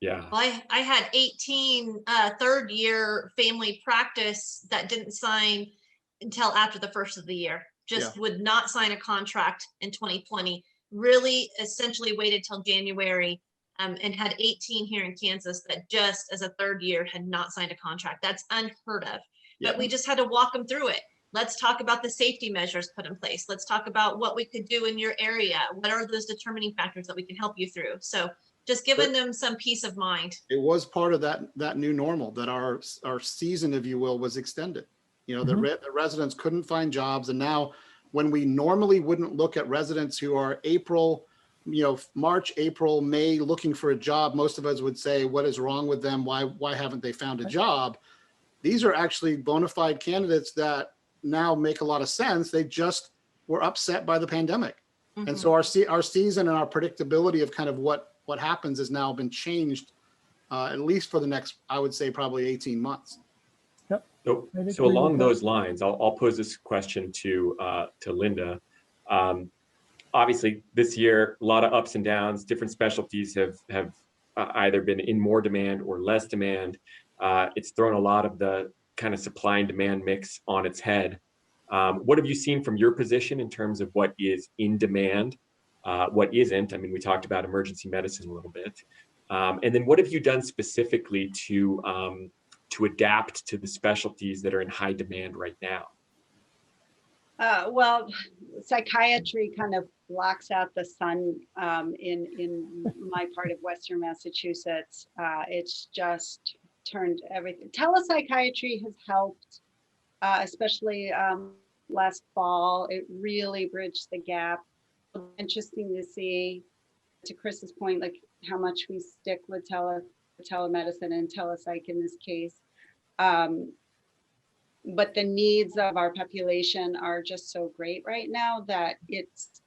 Yeah. Well, I had 18 third year family practice that didn't sign until after the first of the year, just would not sign a contract in 2020, really essentially waited till January, and had 18 here in Kansas that just as a third year had not signed a contract. That's unheard of. But we just had to walk them through it. Let's talk about the safety measures put in place. Let's talk about what we could do in your area. What are those determining factors that we can help you through? So just giving them some peace of mind. It was part of that new normal, that our season, if you will, was extended. The residents couldn't find jobs. And now when we normally wouldn't look at residents who are March, April, May, looking for a job, most of us would say, what is wrong with them? Why haven't they found a job? These are actually bona fide candidates that now make a lot of sense. They just were upset by the pandemic. And so our season and our predictability of kind of what happens has now been changed, at least for the next, I would say, probably 18 months. Yep. So along those lines, I'll pose this question to Linda. Obviously, this year, a lot of ups and downs. Different specialties have either been in more demand or less demand. It's thrown a lot of the kind of supply and demand mix on its head. What have you seen from your position in terms of what is in demand, what isn't? I mean, we talked about emergency medicine a little bit. And then what have you done specifically to adapt to the specialties that are in high demand right now? Well, psychiatry kind of blocks out the sun in my part of Western Massachusetts. It's just turned everything. Telepsychiatry has helped, especially last fall. It really bridged the gap. Interesting to see, to Chris's point, like how much we stick with telemedicine and telepsych in this case. But the needs of our population are just so great right now that it's,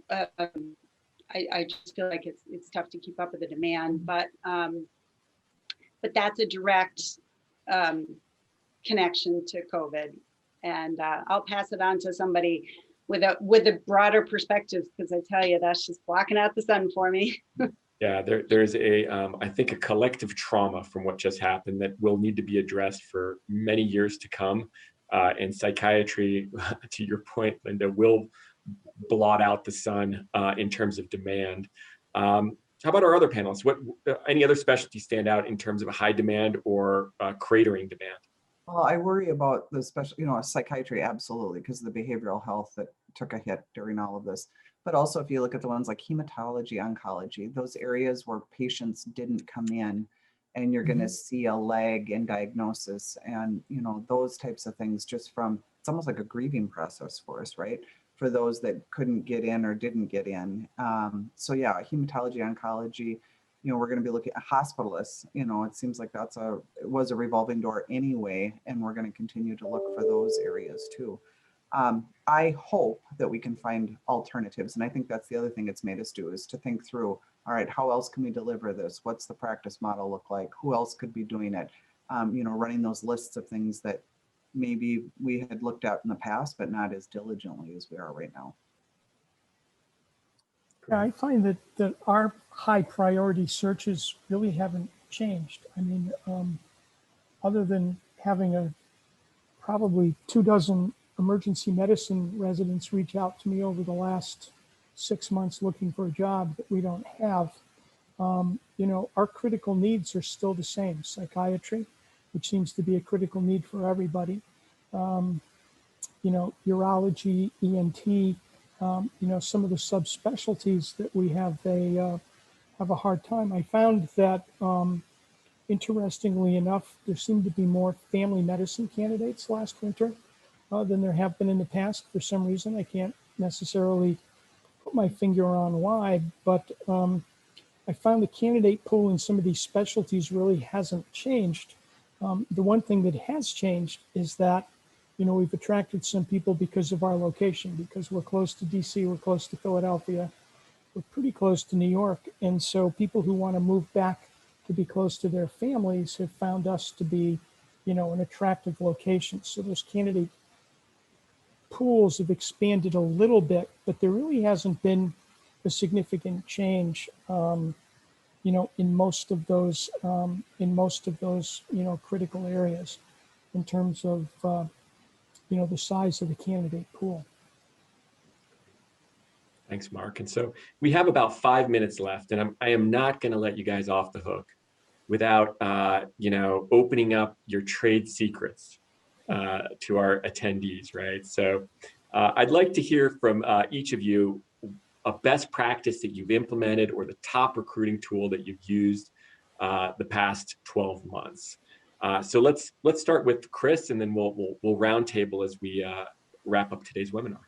I just feel like it's tough to keep up with the demand, but that's a direct connection to COVID. And I'll pass it on to somebody with a broader perspective, because I tell you, that's just blocking out the sun for me. Yeah, there's I think a collective trauma from what just happened that will need to be addressed for many years to come. And psychiatry, to your point, Linda, will blot out the sun in terms of demand. How about our other panelists? What any other specialties stand out in terms of high demand or cratering demand? Well, I worry about the psychiatry, absolutely, because of the behavioral health that took a hit during all of this. But also, if you look at the ones like hematology, oncology, those areas where patients didn't come in, and you're going to see a lag in diagnosis, and those types of things, just from, it's almost like a grieving process for us, right? For those that couldn't get in or didn't get in. So yeah, hematology, oncology, we're going to be looking at hospitalists. It seems like it was a revolving door anyway, and we're going to continue to look for those areas too. I hope that we can find alternatives. And I think that's the other thing it's made us do, is to think through, all right, how else can we deliver this? What's the practice model look like? Who else could be doing it? Running those lists of things that maybe we had looked at in the past, but not as diligently as we are right now. Yeah, I find that our high priority searches really haven't changed. I mean, other than having probably 24 emergency medicine residents reach out to me over the last 6 months looking for a job that we don't have, our critical needs are still the same. Psychiatry, which seems to be a critical need for everybody. Urology, ENT, some of the subspecialties that we have a have a hard time. I found that, interestingly enough, there seemed to be more family medicine candidates last winter than there have been in the past for some reason. I can't necessarily put my finger on why, but I found the candidate pool in some of these specialties really hasn't changed. The one thing that has changed is that, we've attracted some people because of our location, because we're close to DC, we're close to Philadelphia, we're pretty close to New York. And so people who want to move back to be close to their families have found us to be, an attractive location. So those candidate pools have expanded a little bit, but there really hasn't been a significant change, in most of those, critical areas in terms of, the size of the candidate pool. Thanks, Mark. And so we have about 5 minutes left, and I am not going to let you guys off the hook without, opening up your trade secrets to our attendees, right? So I'd like to hear from each of you a best practice that you've implemented or the top recruiting tool that you've used the past 12 months. So let's start with Chris, and then we'll roundtable as we wrap up today's webinar.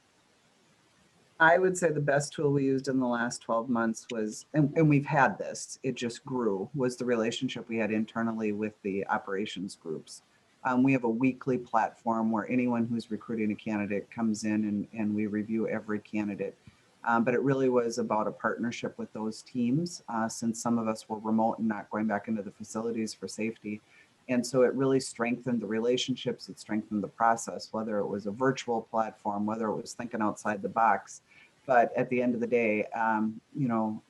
I would say the best tool we used in the last 12 months was, and we've had this, it just grew, was the relationship we had internally with the operations groups. We have a weekly platform where anyone who's recruiting a candidate comes in and we review every candidate. But it really was about a partnership with those teams, since some of us were remote and not going back into the facilities for safety. And so it really strengthened the relationships, it strengthened the process, whether it was a virtual platform, whether it was thinking outside the box. But at the end of the day,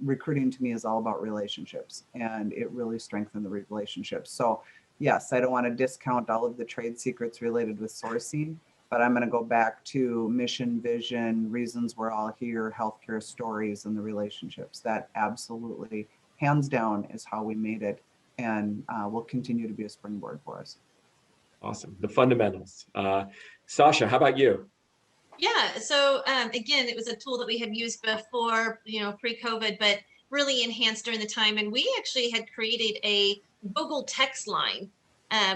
recruiting to me is all about relationships, and it really strengthened the relationships. So yes, I don't want to discount all of the trade secrets related with sourcing, but I'm going to go back to mission, vision, reasons we're all here, healthcare stories, and the relationships. That absolutely, hands down, is how we made it, and will continue to be a springboard for us. Awesome. The fundamentals. Sasha, how about you? Yeah, so again, it was a tool that we had used before, pre-COVID, but really enhanced during the time. And we actually had created a Google text line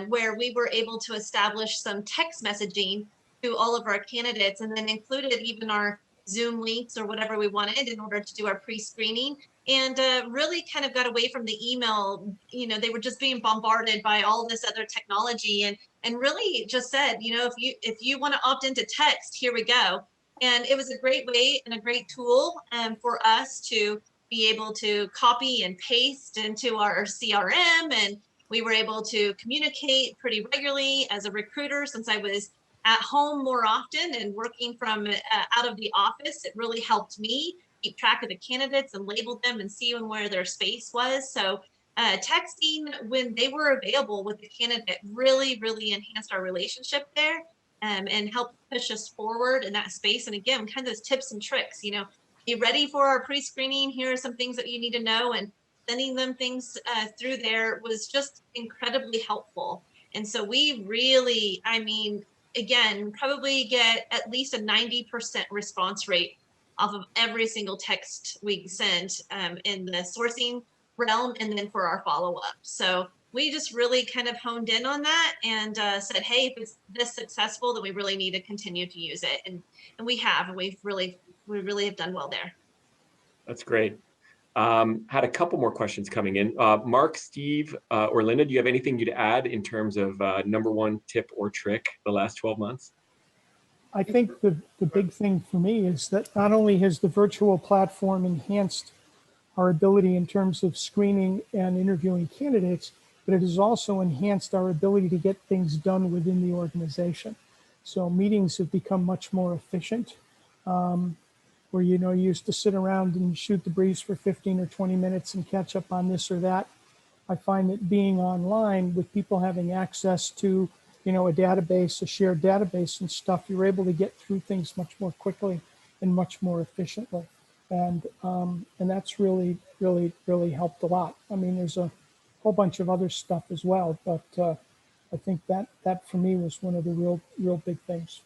where we were able to establish some text messaging to all of our candidates, and then included even our Zoom links or whatever we wanted in order to do our pre-screening. And really kind of got away from the email. They were just being bombarded by all this other technology, and really just said, if you want to opt into text, here we go. And it was a great way and a great tool for us to be able to copy and paste into our CRM. And we were able to communicate pretty regularly as a recruiter, since I was at home more often and working from out of the office. It really helped me keep track of the candidates and label them and see where their space was. So texting when they were available with the candidate really, really enhanced our relationship there, and helped push us forward in that space. And again, kind of those tips and tricks, be ready for our pre-screening. Here are some things that you need to know, and sending them things through there was just incredibly helpful. And so we really, again, probably get at least a 90% response rate off of every single text we send in the sourcing realm, and then for our follow-up. So we just really kind of honed in on that and said, hey, if it's this successful, then we really need to continue to use it. And we have, and we really have done well there. That's great. Had a couple more questions coming in. Mark, Steve, or Linda, do you have anything to add in terms of number one tip or trick the last 12 months? I think the big thing for me is that not only has the virtual platform enhanced our ability in terms of screening and interviewing candidates, but it has also enhanced our ability to get things done within the organization. So meetings have become much more efficient, where, you used to sit around and shoot the breeze for 15 or 20 minutes and catch up on this or that. I find that being online with people having access to, a database, a shared database and stuff, you're able to get through things much more quickly and much more efficiently. And that's really, really, really helped a lot. There's a whole bunch of other stuff as well, but I think that for me was one of the real big things.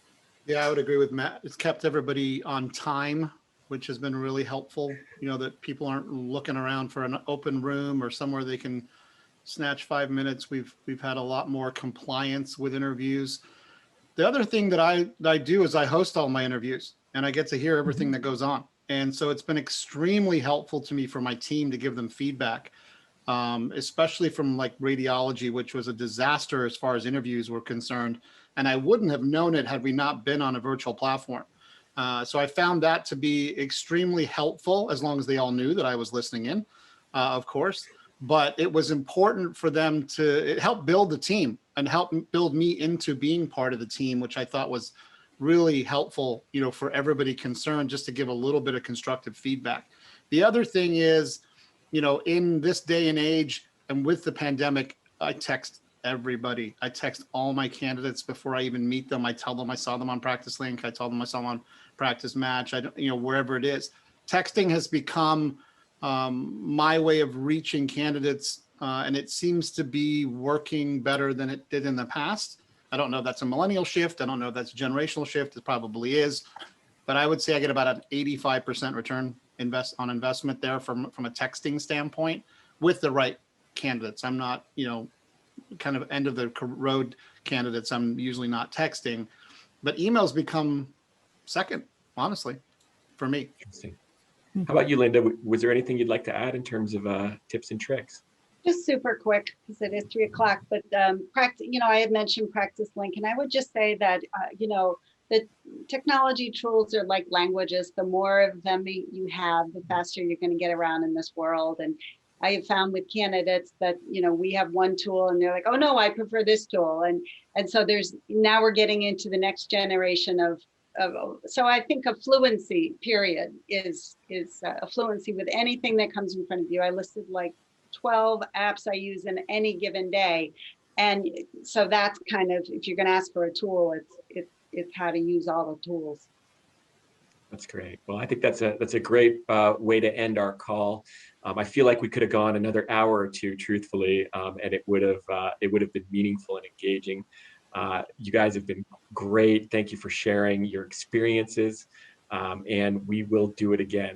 Yeah, I would agree with Matt. It's kept everybody on time which has been really helpful. You know, that people aren't looking around for an open room or somewhere they can snatch 5 minutes. We've had a lot more compliance with interviews. The other thing that I do is I host all my interviews, and I get to hear everything that goes on. And so it's been extremely helpful to me for my team to give them feedback, especially from like radiology, which was a disaster as far as interviews were concerned. And I wouldn't have known it had we not been on a virtual platform. So I found that to be extremely helpful, as long as they all knew that I was listening in, of course. But it was important for them to, it helped build the team and help build me into being part of the team, which I thought was really helpful, you know, for everybody concerned, just to give a little bit of constructive feedback. The other thing is, you know, in this day and age and with the pandemic, I text everybody. I text all my candidates before I even meet them. I tell them I saw them on Practice Link. I tell them I saw them on Practice Match. I don't, you know, wherever it is. Texting has become my way of reaching candidates, and it seems to be working better than it did in the past. I don't know if that's a millennial shift. I don't know if that's a generational shift. It probably is, but I would say I get about an 85% return on investment there from a texting standpoint with the right candidates. I'm not, you know, kind of end of the road candidates. I'm usually not texting, but emails become second, honestly, for me. Interesting. How about you, Linda? Was there anything you'd like to add in terms of tips and tricks? Just super quick, because it is 3 o'clock, but practice, you know, I had mentioned Practice Link, and I would just say that, you know, the technology tools are like languages. The more of them you have, the faster you're going to get around in this world. And I have found with candidates that, you know, we have one tool and they're like, oh no, I prefer this tool. And so now we're getting into the next generation of so I think a fluency period is a fluency with anything that comes in front of you. I listed like 12 apps I use in any given day. And so that's kind of, if you're going to ask for a tool, it's how to use all the tools. That's great. Well, I think that's a great way to end our call. I feel like we could have gone another hour or two, truthfully, and it would have been meaningful and engaging. You guys have been great. Thank you for sharing your experiences, and we will do it again.